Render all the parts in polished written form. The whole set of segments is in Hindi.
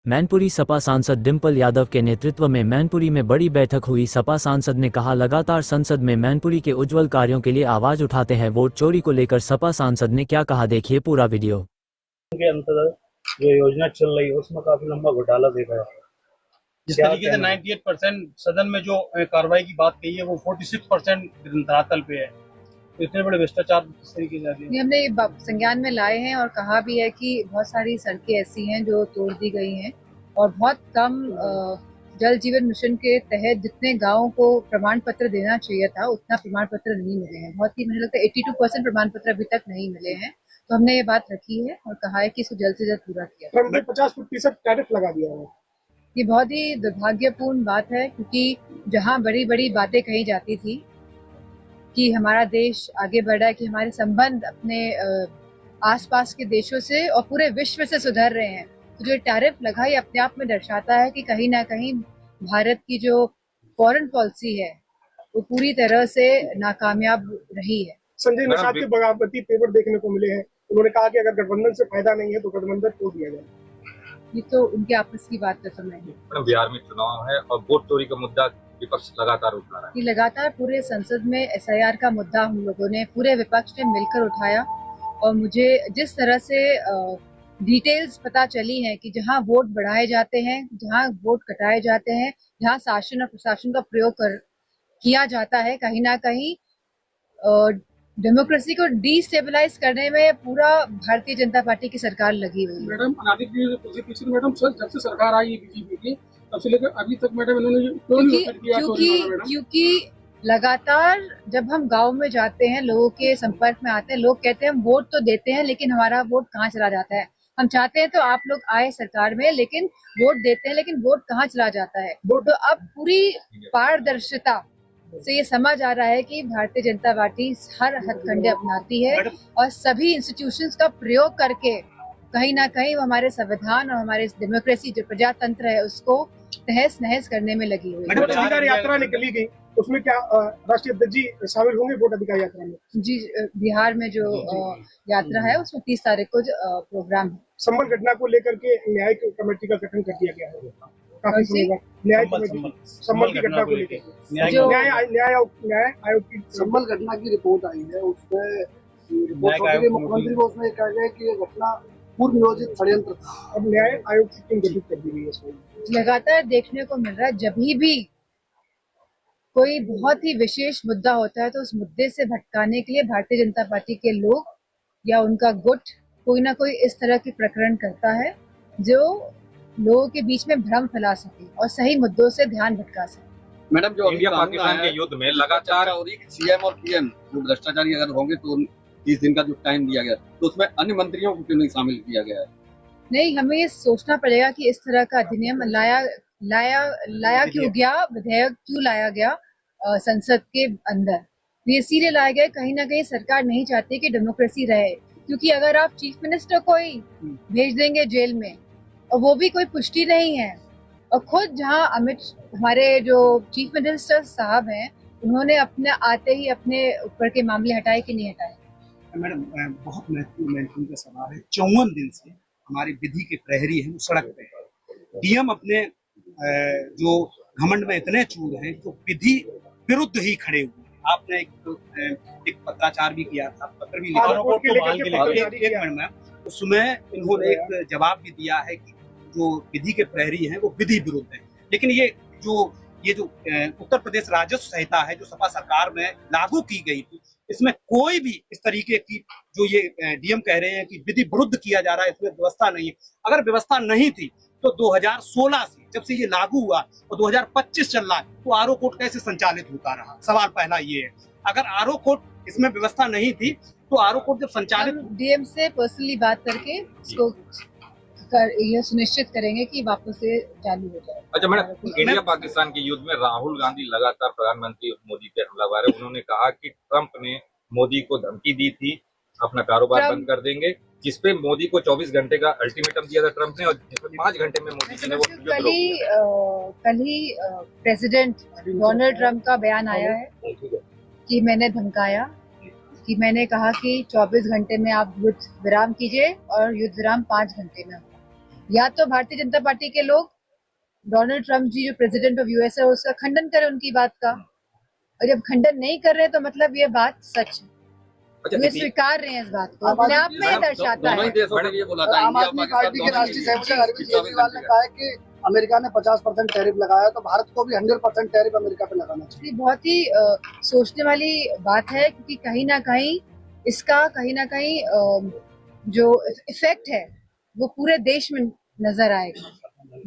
मैनपुरी सपा सांसद डिम्पल यादव के नेतृत्व में मैनपुरी में बड़ी बैठक हुई। सपा सांसद ने कहा, लगातार संसद में मैनपुरी के उज्जवल कार्यों के लिए आवाज उठाते हैं। वोट चोरी को लेकर सपा सांसद ने क्या कहा, देखिए पूरा वीडियो। के अंतर्गत जो योजना चल रही है उसमें काफी लंबा घोटाला देखा है। जिस तरीके से 98% सदन में जो कार्रवाई की बात कही है वो 46% धरातल पे है, तो इतने बड़े भ्रष्टाचार किस तरीके से हमने संज्ञान में लाए हैं और कहा भी है कि बहुत सारी सड़कें ऐसी हैं जो तोड़ दी गई हैं और बहुत कम जल जीवन मिशन के तहत जितने गांवों को प्रमाण पत्र देना चाहिए था उतना प्रमाण पत्र नहीं मिले हैं। बहुत ही, मुझे लगता है 82% प्रमाण पत्र अभी तक नहीं मिले हैं। तो हमने ये बात रखी है और कहा है कि इसको जल्द से जल्द पूरा किया जाए। 50% टैरिफ लगा दिया है। ये बहुत ही दुर्भाग्यपूर्ण बात है, क्योंकि जहाँ बड़ी बड़ी बातें कही जाती थी कि हमारा देश आगे बढ़ रहा है, कि हमारे संबंध अपने आसपास के देशों से और पूरे विश्व से सुधर रहे हैं, तो जो टैरिफ लगा ये अपने आप में दर्शाता है कि कहीं ना कहीं भारत की जो फॉरेन पॉलिसी है वो पूरी तरह से नाकामयाब रही है। संजय निषाद के बगावती पेपर देखने को मिले हैं। उन्होंने कहा कि अगर गठबंधन से फायदा नहीं है तो गठबंधन तोड़ दिया जाए। ये तो उनके आपस की बात कर समय है। बिहार में चुनाव है और वोट चोरी का मुद्दा विपक्ष लगातार उठा रहा है। ये लगातार पूरे संसद में SIR का मुद्दा हम लोगों ने पूरे विपक्ष ने मिलकर उठाया और मुझे जिस तरह से डिटेल्स पता चली हैं कि जहां वोट बढ़ाए जाते हैं, जहां वोट कटाए जाते हैं, जहां शासन और प्रशासन का प्रयोग किया जाता है, कहीं ना कहीं डेमोक्रेसी को डिस्टेबलाइज करने में पूरा भारतीय जनता पार्टी की सरकार लगी हुई है। मैडम मैडम जब से सरकार आई है बीजेपी की तब से लेकर अभी तक मैडम इन्होंने क्योंकि लगातार जब हम गांव में जाते हैं, लोगों के संपर्क में आते हैं, लोग कहते हैं हम वोट तो देते हैं लेकिन हमारा वोट कहाँ चला जाता है। हम चाहते हैं तो आप लोग आए सरकार में, लेकिन वोट देते हैं लेकिन वोट कहाँ चला जाता है। तो अब पूरी पारदर्शिता से ये समझ आ रहा है कि भारतीय जनता पार्टी हर हथकंडे अपनाती है और सभी इंस्टीट्यूशंस का प्रयोग करके कहीं ना कहीं हमारे संविधान और हमारे डेमोक्रेसी जो प्रजातंत्र है उसको तहस नहस करने में लगी हुई है। वोट अधिकार यात्रा निकली गई, उसमें क्या राष्ट्रीय अध्यक्ष जी शामिल होंगे वोट अधिकार यात्रा में? जी, बिहार में जो यात्रा है उसमें 30 तारीख को प्रोग्राम है। संबल घटना को लेकर के न्यायिक कमेटी का गठन कर दिया गया है। न्याय कमेटी संबल की घटना को लेकर न्याय आयोग की संबल घटना की रिपोर्ट आई है, उसमें मुख्यमंत्री को उसमें कहा गया कि ये घटना पूर्व नियोजित षड्यंत्र था। अब न्याय आयोग की टीम गठित कर दी गई है। लगातार देखने को मिल रहा है जब भी कोई बहुत ही विशेष मुद्दा होता है तो उस मुद्दे से भटकाने के लिए भारतीय जनता पार्टी के लोग या उनका गुट कोई ना कोई इस तरह की प्रकरण करता है जो लोगों के बीच में भ्रम फैला सके और सही मुद्दों से ध्यान भटका सके। मैडम, जो इंडिया पाकिस्तान के युद्ध में लगातार हो रही है कि CM और PM जो भ्रष्टाचारी अगर होंगे तो 30 दिन का जो टाइम दिया गया तो उसमें अन्य मंत्रियों को क्यों नहीं शामिल किया गया है? नहीं, हमें ये सोचना पड़ेगा कि इस तरह का अधिनियम लाया क्यों गया, विधेयक क्यों लाया गया संसद के अंदर। ये इसीलिए लाया गया, कहीं ना कहीं सरकार नहीं चाहती कि डेमोक्रेसी रहे, क्योंकि अगर आप चीफ मिनिस्टर को ही भेज देंगे जेल में और वो भी कोई पुष्टि नहीं है, और खुद जहां हमारे जो चीफ मिनिस्टर साहब हैं उन्होंने अपने आते ही अपने ऊपर के मामले हटाए कि नहीं हटाए। मैडम, बहुत महत्वपूर्ण का सवाल है। 54 दिन से हमारे विधि के प्रहरी हैं वो सड़क पे है। DM अपने जो घमंड में इतने चूर हैं जो विधि विरुद्ध ही खड़े हुए हैं। आपने एक पत्राचार भी किया था, पत्र भी लिखा, उसमें इन्होंने एक जवाब भी दिया है कि जो विधि के प्रहरी हैं वो विधि विरुद्ध है। लेकिन ये जो उत्तर प्रदेश राजस्व संहिता है जो सपा सरकार में लागू की गई थी, इसमें कोई भी इस तरीके की जो ये DM कह रहे हैं कि विधि विरुद्ध किया जा रहा है, इसमें व्यवस्था नहीं है। अगर व्यवस्था नहीं थी तो 2016 से जब से ये लागू हुआ और 2025 चल रहा है तो आरओ कोर्ट कैसे संचालित होता रहा? सवाल पहला ये है। अगर आरओ कोर्ट इसमें व्यवस्था नहीं थी तो आरओ कोर्ट जब संचालित, DM से पर्सनली बात करके इसको ये सुनिश्चित करेंगे कि वापस से चालू हो जाए। अच्छा मैडम, इंडिया पाकिस्तान के युद्ध में राहुल गांधी लगातार प्रधानमंत्री मोदी पे हमलावर है। उन्होंने कहा कि ट्रंप ने मोदी को धमकी दी थी अपना कारोबार बंद कर देंगे, जिसपे मोदी को 24 घंटे का अल्टीमेटम दिया था ट्रंप ने, और जिसमें 5 घंटे में मोदी ने वो कल ही प्रेसिडेंट डोनाल्ड ट्रंप का बयान आया है कि मैंने धमकाया, कि मैंने कहा कि 24 घंटे में आप युद्ध विराम कीजिए और युद्ध विराम 5 घंटे में। या तो भारतीय जनता पार्टी के लोग डोनाल्ड ट्रम्प जी जो प्रेसिडेंट ऑफ यूएस है उसका खंडन करें उनकी बात का, और जब खंडन नहीं कर रहे तो मतलब ये बात सच है, अच्छा, वे स्वीकार रहे हैं इस बात को, अपने आप में ये दर्शाता दोनों ही है। देशों के लिए बोला था। आम आदमी पार्टी के राष्ट्रीय सेवक अरविंद केजरीवाल ने कहा है कि अमेरिका ने 50% टैरिफ लगाया तो भारत को भी 100% टैरिफ अमेरिका पे लगाना चाहिए। ये बहुत ही सोचने वाली बात है, क्योंकि कहीं ना कहीं इसका जो इफेक्ट है वो पूरे देश में नजर आएगा,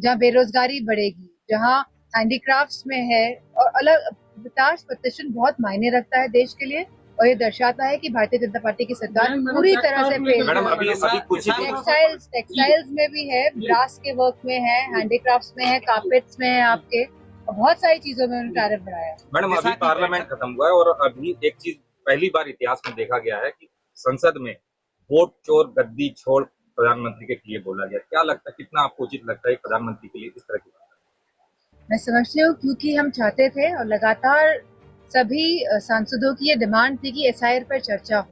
जहाँ बेरोजगारी बढ़ेगी, जहाँ हैंडीक्राफ्ट्स में है, और अलग 50% बहुत मायने रखता है देश के लिए, और ये दर्शाता है कि भारतीय जनता पार्टी की सरकार पूरी तरह से मैडम अभी कुछ टेक्सटाइल्स में भी है, ब्रास के वर्क में है, हैंडीक्राफ्ट्स में है, कारपेट्स में है आपके, और बहुत सारी चीजों में उन्होंने टैरिफ बढ़ाया। मैडम अभी पार्लियामेंट खत्म हुआ है और अभी एक चीज पहली बार इतिहास में देखा गया है कि संसद में वोट चोर गद्दी छोड़ प्रधानमंत्री के लिए बोला गया। क्या लगता है, कितना आपको उचित लगता है प्रधानमंत्री के लिए इस तरह की बात? मैं समझती हूँ क्योंकि हम चाहते थे और लगातार सभी सांसदों की ये डिमांड थी कि एसआईआर पर चर्चा हो,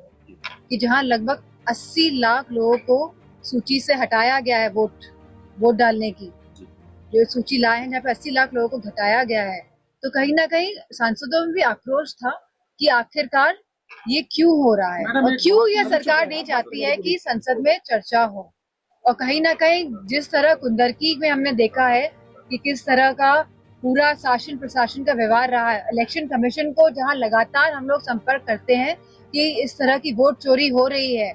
कि जहां लगभग 80 लाख लोगों को सूची से हटाया गया है वोट डालने की जो सूची लाए हैं, जहाँ पे 80 लाख लोगों को घटाया गया है, तो कहीं ना कहीं सांसदों में भी आक्रोश था कि आखिरकार ये क्यों हो रहा है और क्यों ये सरकार नहीं चाहती है कि संसद में चर्चा हो। और कहीं ना कहीं जिस तरह कुंदरकी में हमने देखा है कि किस तरह का पूरा शासन प्रशासन का व्यवहार रहा है, इलेक्शन कमीशन को जहां लगातार हम लोग संपर्क करते हैं कि इस तरह की वोट चोरी हो रही है,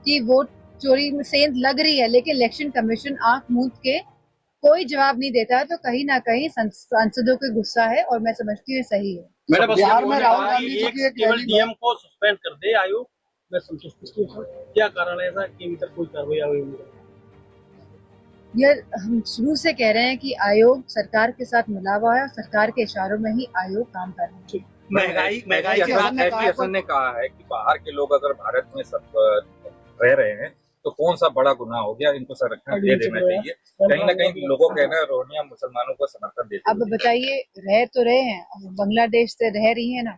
कि वोट चोरी में सेंध लग रही है, लेकिन इलेक्शन कमीशन आंख मूंद के कोई जवाब नहीं देता है, तो कहीं ना कहीं सांसदों का गुस्सा है, और मैं समझती हूँ सही है। मैडम बिहार में राहुल गांधी जी की केवल डीएम को सस्पेंड कर दे आयोग, मैं संतुष्ट हूँ। क्या कारण है ऐसा कि अभी तक कोई कार्रवाई हुई नहीं? यह हम शुरू से कह रहे हैं कि आयोग सरकार के साथ मिला हुआ है, सरकार के इशारों में ही आयोग काम कर रहा है। महंगाई एसोसिएशन ने कहा है कि बाहर के लोग अगर भारत में सब रह रहे हैं तो कौन सा बड़ा गुनाह हो गया, इनको संरक्षण दे देना चाहिए। कहीं ना कहीं लोगों कहना है रोहिंग्या मुसलमानों को समर्थन देते। अब बताइए, रह तो रहे हैं, अब बांग्लादेश से रह रही है ना।